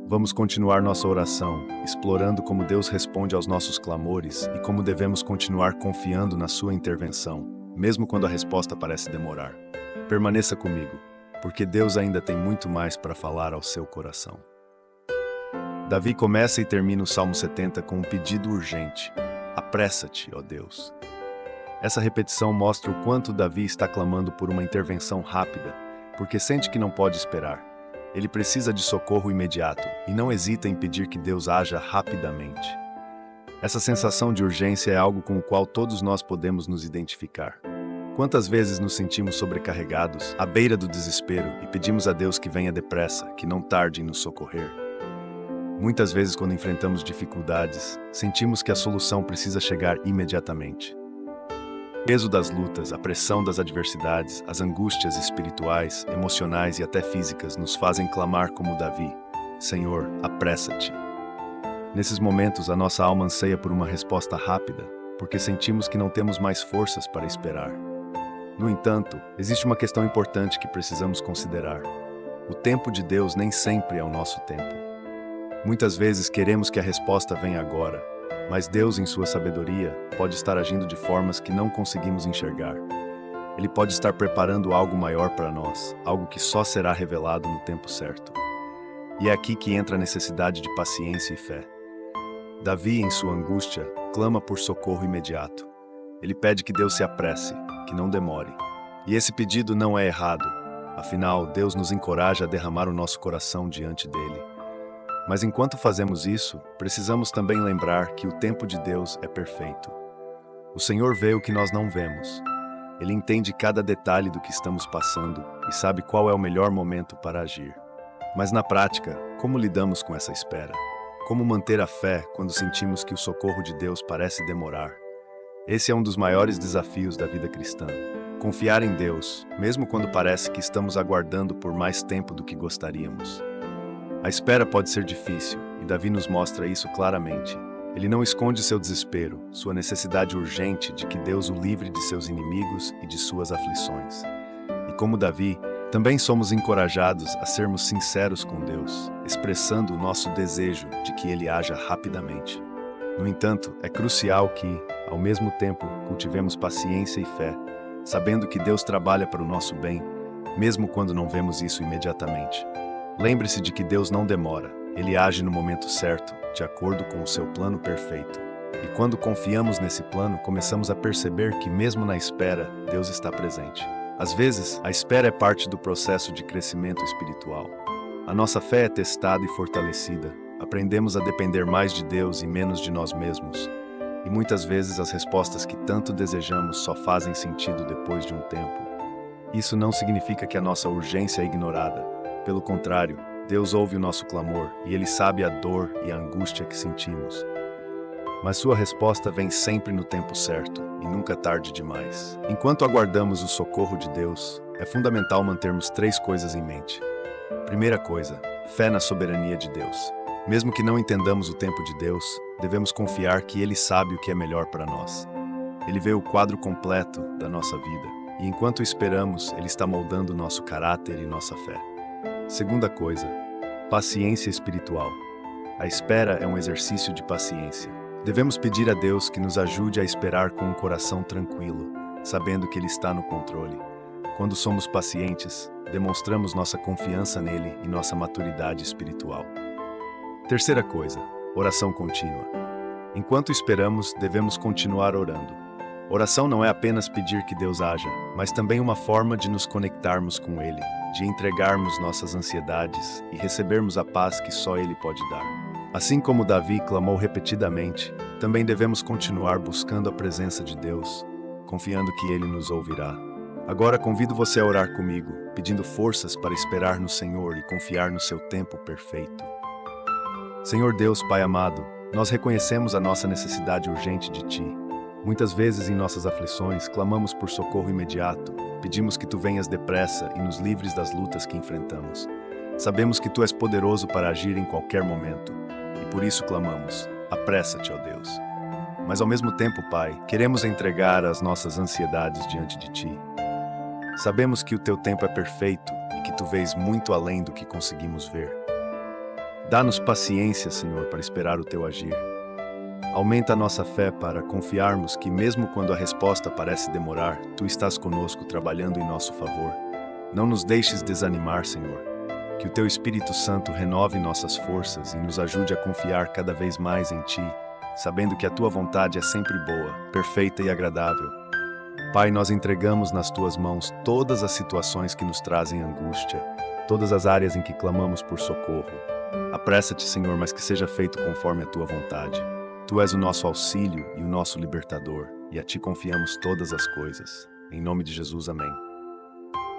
Vamos continuar nossa oração, explorando como Deus responde aos nossos clamores e como devemos continuar confiando na sua intervenção, mesmo quando a resposta parece demorar. Permaneça comigo, porque Deus ainda tem muito mais para falar ao seu coração. Davi começa e termina o Salmo 70 com um pedido urgente: apressa-te, ó Deus. Essa repetição mostra o quanto Davi está clamando por uma intervenção rápida, porque sente que não pode esperar. Ele precisa de socorro imediato e não hesita em pedir que Deus haja rapidamente. Essa sensação de urgência é algo com o qual todos nós podemos nos identificar. Quantas vezes nos sentimos sobrecarregados, à beira do desespero, e pedimos a Deus que venha depressa, que não tarde em nos socorrer? Muitas vezes, quando enfrentamos dificuldades, sentimos que a solução precisa chegar imediatamente. O peso das lutas, a pressão das adversidades, as angústias espirituais, emocionais e até físicas nos fazem clamar como Davi: Senhor, apressa-te. Nesses momentos, a nossa alma anseia por uma resposta rápida, porque sentimos que não temos mais forças para esperar. No entanto, existe uma questão importante que precisamos considerar. O tempo de Deus nem sempre é o nosso tempo. Muitas vezes queremos que a resposta venha agora, mas Deus, em sua sabedoria, pode estar agindo de formas que não conseguimos enxergar. Ele pode estar preparando algo maior para nós, algo que só será revelado no tempo certo. E é aqui que entra a necessidade de paciência e fé. Davi, em sua angústia, clama por socorro imediato. Ele pede que Deus se apresse, que não demore. E esse pedido não é errado. Afinal, Deus nos encoraja a derramar o nosso coração diante dele. Mas enquanto fazemos isso, precisamos também lembrar que o tempo de Deus é perfeito. O Senhor vê o que nós não vemos. Ele entende cada detalhe do que estamos passando e sabe qual é o melhor momento para agir. Mas na prática, como lidamos com essa espera? Como manter a fé quando sentimos que o socorro de Deus parece demorar? Esse é um dos maiores desafios da vida cristã. Confiar em Deus, mesmo quando parece que estamos aguardando por mais tempo do que gostaríamos. A espera pode ser difícil, e Davi nos mostra isso claramente. Ele não esconde seu desespero, sua necessidade urgente de que Deus o livre de seus inimigos e de suas aflições. E como Davi, também somos encorajados a sermos sinceros com Deus, expressando o nosso desejo de que Ele haja rapidamente. No entanto, é crucial que, ao mesmo tempo, cultivemos paciência e fé, sabendo que Deus trabalha para o nosso bem, mesmo quando não vemos isso imediatamente. Lembre-se de que Deus não demora, Ele age no momento certo, de acordo com o seu plano perfeito. E quando confiamos nesse plano, começamos a perceber que, mesmo na espera, Deus está presente. Às vezes, a espera é parte do processo de crescimento espiritual. A nossa fé é testada e fortalecida. Aprendemos a depender mais de Deus e menos de nós mesmos. E muitas vezes as respostas que tanto desejamos só fazem sentido depois de um tempo. Isso não significa que a nossa urgência é ignorada. Pelo contrário, Deus ouve o nosso clamor e Ele sabe a dor e a angústia que sentimos. Mas sua resposta vem sempre no tempo certo e nunca tarde demais. Enquanto aguardamos o socorro de Deus, é fundamental mantermos 3 coisas em mente. Primeira coisa, fé na soberania de Deus. Mesmo que não entendamos o tempo de Deus, devemos confiar que Ele sabe o que é melhor para nós. Ele vê o quadro completo da nossa vida, e enquanto esperamos, Ele está moldando nosso caráter e nossa fé. Segunda coisa, paciência espiritual. A espera é um exercício de paciência. Devemos pedir a Deus que nos ajude a esperar com um coração tranquilo, sabendo que Ele está no controle. Quando somos pacientes, demonstramos nossa confiança nele e nossa maturidade espiritual. Terceira coisa, oração contínua. Enquanto esperamos, devemos continuar orando. Oração não é apenas pedir que Deus haja, mas também uma forma de nos conectarmos com Ele, de entregarmos nossas ansiedades e recebermos a paz que só Ele pode dar. Assim como Davi clamou repetidamente, também devemos continuar buscando a presença de Deus, confiando que Ele nos ouvirá. Agora convido você a orar comigo, pedindo forças para esperar no Senhor e confiar no seu tempo perfeito. Senhor Deus, Pai amado, nós reconhecemos a nossa necessidade urgente de Ti. Muitas vezes em nossas aflições, clamamos por socorro imediato, pedimos que Tu venhas depressa e nos livres das lutas que enfrentamos. Sabemos que Tu és poderoso para agir em qualquer momento, e por isso clamamos, apressa-te, ó Deus. Mas ao mesmo tempo, Pai, queremos entregar as nossas ansiedades diante de Ti. Sabemos que o Teu tempo é perfeito e que Tu vês muito além do que conseguimos ver. Dá-nos paciência, Senhor, para esperar o Teu agir. Aumenta a nossa fé para confiarmos que, mesmo quando a resposta parece demorar, Tu estás conosco trabalhando em nosso favor. Não nos deixes desanimar, Senhor. Que o Teu Espírito Santo renove nossas forças e nos ajude a confiar cada vez mais em Ti, sabendo que a Tua vontade é sempre boa, perfeita e agradável. Pai, nós entregamos nas Tuas mãos todas as situações que nos trazem angústia, todas as áreas em que clamamos por socorro. Apressa-te, Senhor, mas que seja feito conforme a Tua vontade. Tu és o nosso auxílio e o nosso libertador, e a Ti confiamos todas as coisas. Em nome de Jesus, amém.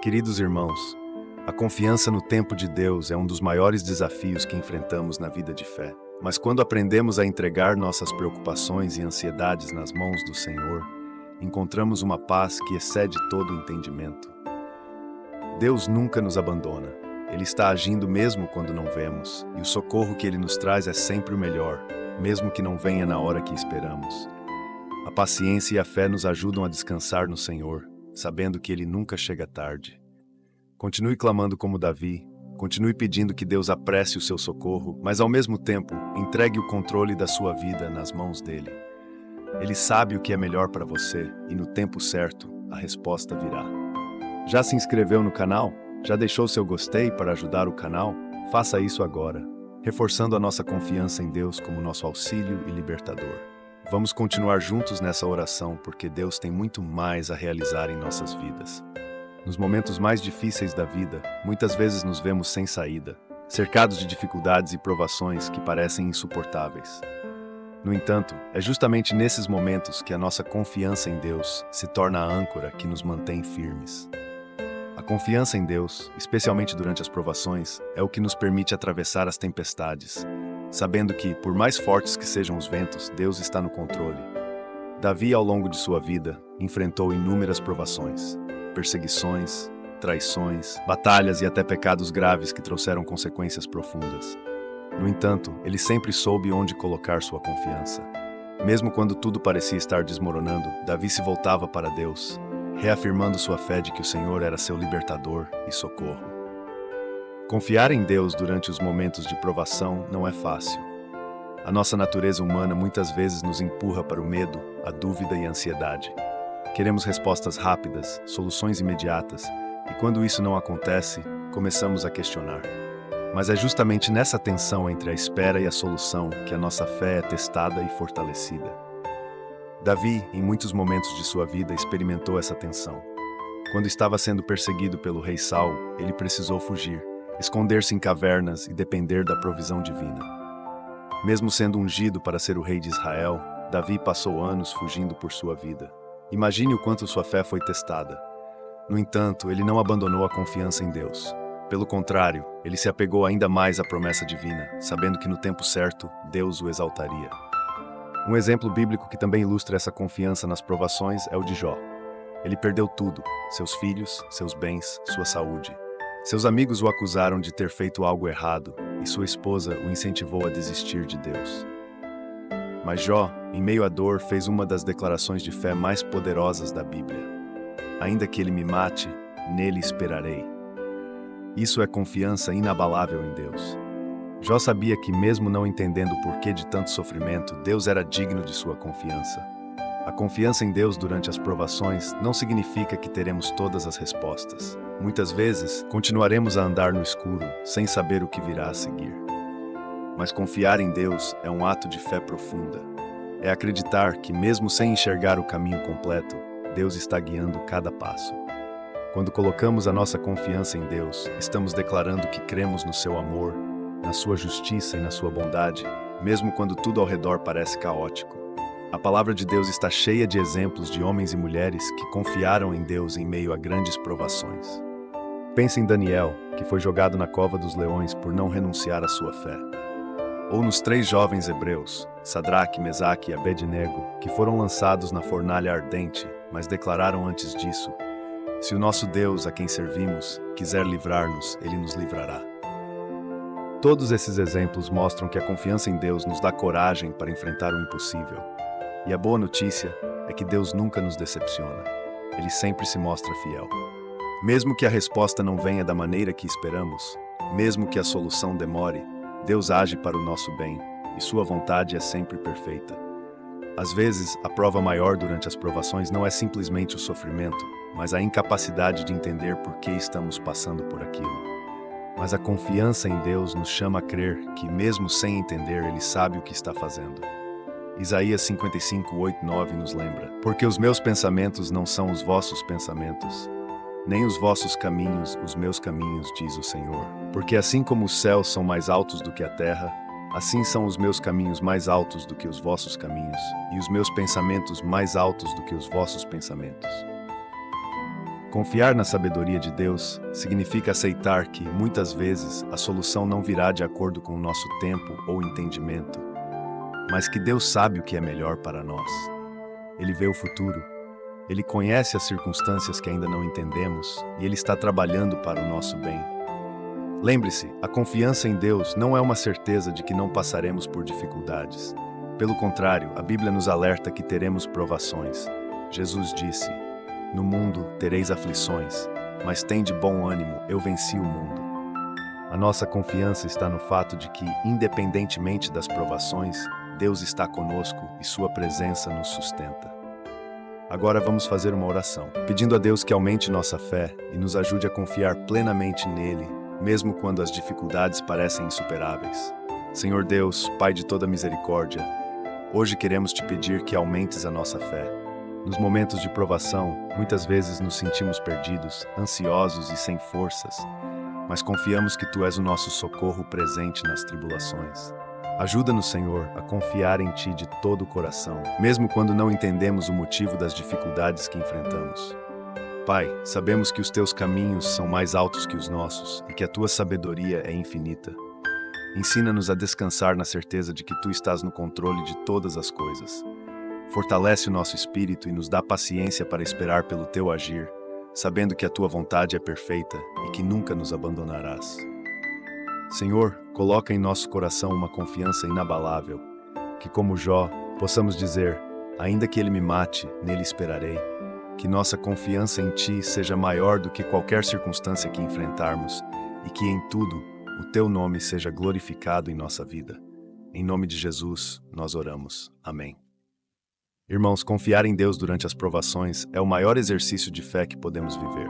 Queridos irmãos, a confiança no tempo de Deus é um dos maiores desafios que enfrentamos na vida de fé. Mas quando aprendemos a entregar nossas preocupações e ansiedades nas mãos do Senhor, encontramos uma paz que excede todo o entendimento. Deus nunca nos abandona. Ele está agindo mesmo quando não vemos, e o socorro que Ele nos traz é sempre o melhor, mesmo que não venha na hora que esperamos. A paciência e a fé nos ajudam a descansar no Senhor, sabendo que Ele nunca chega tarde. Continue clamando como Davi, continue pedindo que Deus apresse o seu socorro, mas ao mesmo tempo, entregue o controle da sua vida nas mãos dele. Ele sabe o que é melhor para você, e no tempo certo, a resposta virá. Já se inscreveu no canal? Já deixou seu gostei para ajudar o canal? Faça isso agora, reforçando a nossa confiança em Deus como nosso auxílio e libertador. Vamos continuar juntos nessa oração, porque Deus tem muito mais a realizar em nossas vidas. Nos momentos mais difíceis da vida, muitas vezes nos vemos sem saída, cercados de dificuldades e provações que parecem insuportáveis. No entanto, é justamente nesses momentos que a nossa confiança em Deus se torna a âncora que nos mantém firmes. A confiança em Deus, especialmente durante as provações, é o que nos permite atravessar as tempestades, sabendo que, por mais fortes que sejam os ventos, Deus está no controle. Davi, ao longo de sua vida, enfrentou inúmeras provações, perseguições, traições, batalhas e até pecados graves que trouxeram consequências profundas. No entanto, ele sempre soube onde colocar sua confiança. Mesmo quando tudo parecia estar desmoronando, Davi se voltava para Deus, reafirmando sua fé de que o Senhor era seu libertador e socorro. Confiar em Deus durante os momentos de provação não é fácil. A nossa natureza humana muitas vezes nos empurra para o medo, a dúvida e a ansiedade. Queremos respostas rápidas, soluções imediatas, e quando isso não acontece, começamos a questionar. Mas é justamente nessa tensão entre a espera e a solução que a nossa fé é testada e fortalecida. Davi, em muitos momentos de sua vida, experimentou essa tensão. Quando estava sendo perseguido pelo rei Saul, ele precisou fugir, esconder-se em cavernas e depender da provisão divina. Mesmo sendo ungido para ser o rei de Israel, Davi passou anos fugindo por sua vida. Imagine o quanto sua fé foi testada. No entanto, ele não abandonou a confiança em Deus. Pelo contrário, ele se apegou ainda mais à promessa divina, sabendo que no tempo certo, Deus o exaltaria. Um exemplo bíblico que também ilustra essa confiança nas provações é o de Jó. Ele perdeu tudo: seus filhos, seus bens, sua saúde. Seus amigos o acusaram de ter feito algo errado e sua esposa o incentivou a desistir de Deus. Mas Jó, em meio à dor, fez uma das declarações de fé mais poderosas da Bíblia. Ainda que ele me mate, nele esperarei. Isso é confiança inabalável em Deus. Jó sabia que, mesmo não entendendo o porquê de tanto sofrimento, Deus era digno de sua confiança. A confiança em Deus durante as provações não significa que teremos todas as respostas. Muitas vezes, continuaremos a andar no escuro, sem saber o que virá a seguir. Mas confiar em Deus é um ato de fé profunda. É acreditar que, mesmo sem enxergar o caminho completo, Deus está guiando cada passo. Quando colocamos a nossa confiança em Deus, estamos declarando que cremos no seu amor, na sua justiça e na sua bondade, mesmo quando tudo ao redor parece caótico. A palavra de Deus está cheia de exemplos de homens e mulheres que confiaram em Deus em meio a grandes provações. Pense em Daniel, que foi jogado na cova dos leões por não renunciar à sua fé. Ou nos 3 jovens hebreus, Sadraque, Mesaque e Abednego, que foram lançados na fornalha ardente, mas declararam antes disso: se o nosso Deus, a quem servimos, quiser livrar-nos, ele nos livrará. Todos esses exemplos mostram que a confiança em Deus nos dá coragem para enfrentar o impossível. E a boa notícia é que Deus nunca nos decepciona. Ele sempre se mostra fiel. Mesmo que a resposta não venha da maneira que esperamos, mesmo que a solução demore, Deus age para o nosso bem, e sua vontade é sempre perfeita. Às vezes, a prova maior durante as provações não é simplesmente o sofrimento, mas a incapacidade de entender por que estamos passando por aquilo. Mas a confiança em Deus nos chama a crer que, mesmo sem entender, Ele sabe o que está fazendo. Isaías 55, 8, 9 nos lembra: porque os meus pensamentos não são os vossos pensamentos, nem os vossos caminhos os meus caminhos, diz o Senhor. Porque assim como os céus são mais altos do que a terra, assim são os meus caminhos mais altos do que os vossos caminhos, e os meus pensamentos mais altos do que os vossos pensamentos. Confiar na sabedoria de Deus significa aceitar que, muitas vezes, a solução não virá de acordo com o nosso tempo ou entendimento, mas que Deus sabe o que é melhor para nós. Ele vê o futuro, Ele conhece as circunstâncias que ainda não entendemos e Ele está trabalhando para o nosso bem. Lembre-se, a confiança em Deus não é uma certeza de que não passaremos por dificuldades. Pelo contrário, a Bíblia nos alerta que teremos provações. Jesus disse: no mundo tereis aflições, mas tende bom ânimo, eu venci o mundo. A nossa confiança está no fato de que, independentemente das provações, Deus está conosco e sua presença nos sustenta. Agora vamos fazer uma oração, pedindo a Deus que aumente nossa fé e nos ajude a confiar plenamente nele, mesmo quando as dificuldades parecem insuperáveis. Senhor Deus, Pai de toda misericórdia, hoje queremos te pedir que aumentes a nossa fé. Nos momentos de provação, muitas vezes nos sentimos perdidos, ansiosos e sem forças, mas confiamos que Tu és o nosso socorro presente nas tribulações. Ajuda-nos, Senhor, a confiar em Ti de todo o coração, mesmo quando não entendemos o motivo das dificuldades que enfrentamos. Pai, sabemos que os Teus caminhos são mais altos que os nossos e que a Tua sabedoria é infinita. Ensina-nos a descansar na certeza de que Tu estás no controle de todas as coisas. Fortalece o nosso espírito e nos dá paciência para esperar pelo Teu agir, sabendo que a Tua vontade é perfeita e que nunca nos abandonarás. Senhor, coloca em nosso coração uma confiança inabalável, que como Jó, possamos dizer: ainda que ele me mate, nele esperarei. Que nossa confiança em Ti seja maior do que qualquer circunstância que enfrentarmos e que em tudo o Teu nome seja glorificado em nossa vida. Em nome de Jesus, nós oramos. Amém. Irmãos, confiar em Deus durante as provações é o maior exercício de fé que podemos viver.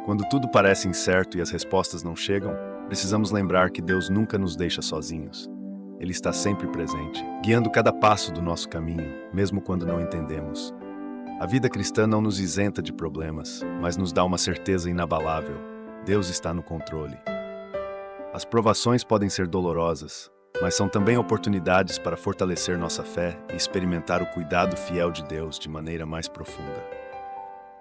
Quando tudo parece incerto e as respostas não chegam, Precisamos lembrar que Deus nunca nos deixa sozinhos. Ele está sempre presente, guiando cada passo do nosso caminho, mesmo quando não entendemos. A vida cristã não nos isenta de problemas, mas nos dá uma certeza inabalável: Deus está no controle. As provações podem ser dolorosas, mas são também oportunidades para fortalecer nossa fé e experimentar o cuidado fiel de Deus de maneira mais profunda.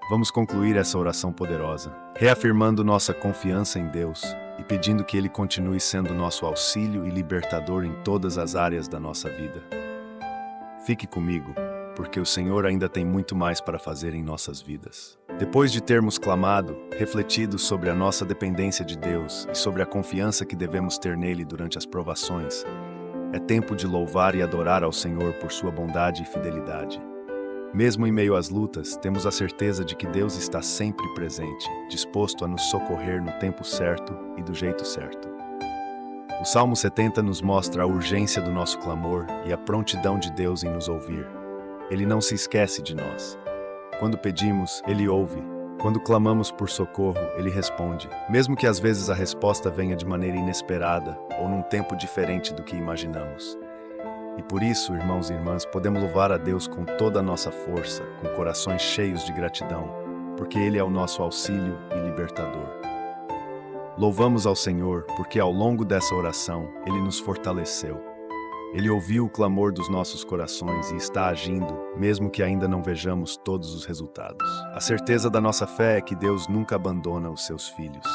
Vamos concluir essa oração poderosa, reafirmando nossa confiança em Deus e pedindo que Ele continue sendo nosso auxílio e libertador em todas as áreas da nossa vida. Fique comigo, porque o Senhor ainda tem muito mais para fazer em nossas vidas. Depois de termos clamado, refletido sobre a nossa dependência de Deus e sobre a confiança que devemos ter nele durante as provações, é tempo de louvar e adorar ao Senhor por sua bondade e fidelidade. Mesmo em meio às lutas, temos a certeza de que Deus está sempre presente, disposto a nos socorrer no tempo certo e do jeito certo. O Salmo 70 nos mostra a urgência do nosso clamor e a prontidão de Deus em nos ouvir. Ele não se esquece de nós. Quando pedimos, Ele ouve. Quando clamamos por socorro, Ele responde, mesmo que às vezes a resposta venha de maneira inesperada ou num tempo diferente do que imaginamos. E por isso, irmãos e irmãs, podemos louvar a Deus com toda a nossa força, com corações cheios de gratidão, porque Ele é o nosso auxílio e libertador. Louvamos ao Senhor, porque ao longo dessa oração, Ele nos fortaleceu. Ele ouviu o clamor dos nossos corações e está agindo, mesmo que ainda não vejamos todos os resultados. A certeza da nossa fé é que Deus nunca abandona os seus filhos.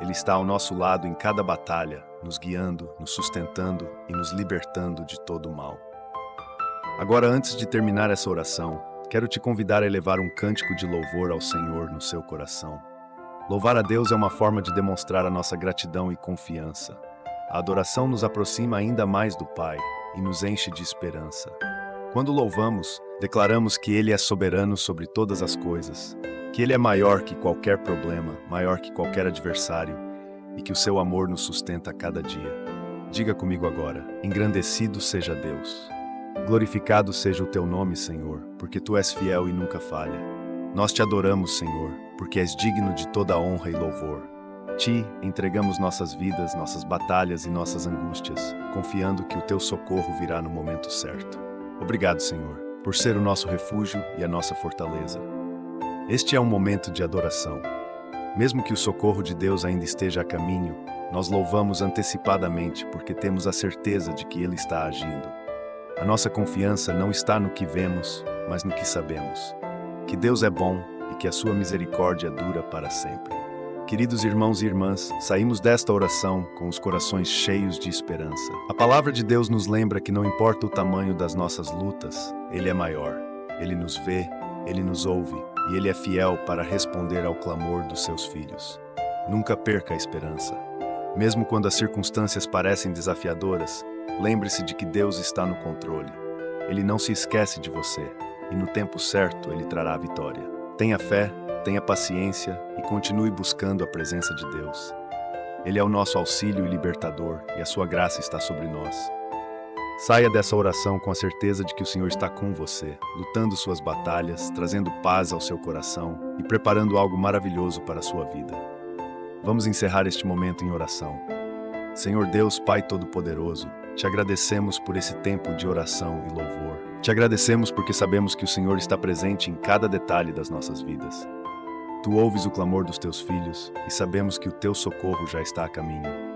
Ele está ao nosso lado em cada batalha, nos guiando, nos sustentando e nos libertando de todo o mal. Agora, antes de terminar essa oração, quero te convidar a elevar um cântico de louvor ao Senhor no seu coração. Louvar a Deus é uma forma de demonstrar a nossa gratidão e confiança. A adoração nos aproxima ainda mais do Pai e nos enche de esperança. Quando louvamos, declaramos que Ele é soberano sobre todas as coisas, que Ele é maior que qualquer problema, maior que qualquer adversário, e que o seu amor nos sustenta a cada dia. Diga comigo agora: engrandecido seja Deus. Glorificado seja o teu nome, Senhor, porque tu és fiel e nunca falha. Nós te adoramos, Senhor, porque és digno de toda honra e louvor. Ti entregamos nossas vidas, nossas batalhas e nossas angústias, confiando que o teu socorro virá no momento certo. Obrigado, Senhor, por ser o nosso refúgio e a nossa fortaleza. Este é um momento de adoração. Mesmo que o socorro de Deus ainda esteja a caminho, nós louvamos antecipadamente porque temos a certeza de que Ele está agindo. A nossa confiança não está no que vemos, mas no que sabemos. Que Deus é bom e que a sua misericórdia dura para sempre. Queridos irmãos e irmãs, saímos desta oração com os corações cheios de esperança. A palavra de Deus nos lembra que não importa o tamanho das nossas lutas, Ele é maior. Ele nos vê, Ele nos ouve e Ele é fiel para responder ao clamor dos seus filhos. Nunca perca a esperança. Mesmo quando as circunstâncias parecem desafiadoras, lembre-se de que Deus está no controle. Ele não se esquece de você e no tempo certo Ele trará a vitória. Tenha fé, tenha paciência e continue buscando a presença de Deus. Ele é o nosso auxílio e libertador e a sua graça está sobre nós. Saia dessa oração com a certeza de que o Senhor está com você, lutando suas batalhas, trazendo paz ao seu coração e preparando algo maravilhoso para a sua vida. Vamos encerrar este momento em oração. Senhor Deus, Pai Todo-Poderoso, te agradecemos por esse tempo de oração e louvor. Te agradecemos porque sabemos que o Senhor está presente em cada detalhe das nossas vidas. Tu ouves o clamor dos teus filhos e sabemos que o teu socorro já está a caminho.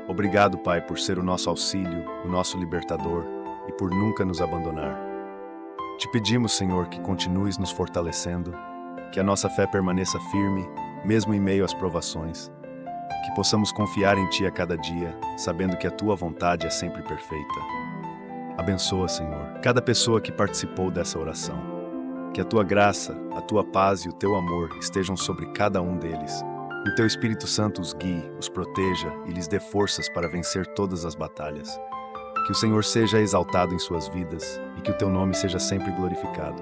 Obrigado, Pai, por ser o nosso auxílio, o nosso libertador e por nunca nos abandonar. Te pedimos, Senhor, que continues nos fortalecendo, que a nossa fé permaneça firme, mesmo em meio às provações, que possamos confiar em Ti a cada dia, sabendo que a Tua vontade é sempre perfeita. Abençoa, Senhor, cada pessoa que participou dessa oração. Que a Tua graça, a Tua paz e o Teu amor estejam sobre cada um deles. Que o Teu Espírito Santo os guie, os proteja e lhes dê forças para vencer todas as batalhas. Que o Senhor seja exaltado em suas vidas e que o Teu nome seja sempre glorificado.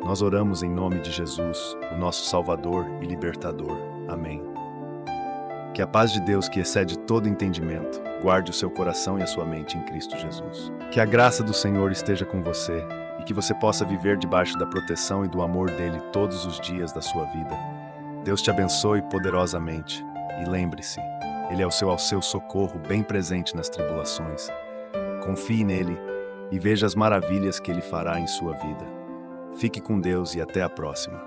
Nós oramos em nome de Jesus, o nosso Salvador e Libertador. Amém. Que a paz de Deus, que excede todo entendimento, guarde o seu coração e a sua mente em Cristo Jesus. Que a graça do Senhor esteja com você e que você possa viver debaixo da proteção e do amor dele todos os dias da sua vida. Deus te abençoe poderosamente e lembre-se, Ele é o seu socorro bem presente nas tribulações. Confie nele e veja as maravilhas que ele fará em sua vida. Fique com Deus e até a próxima.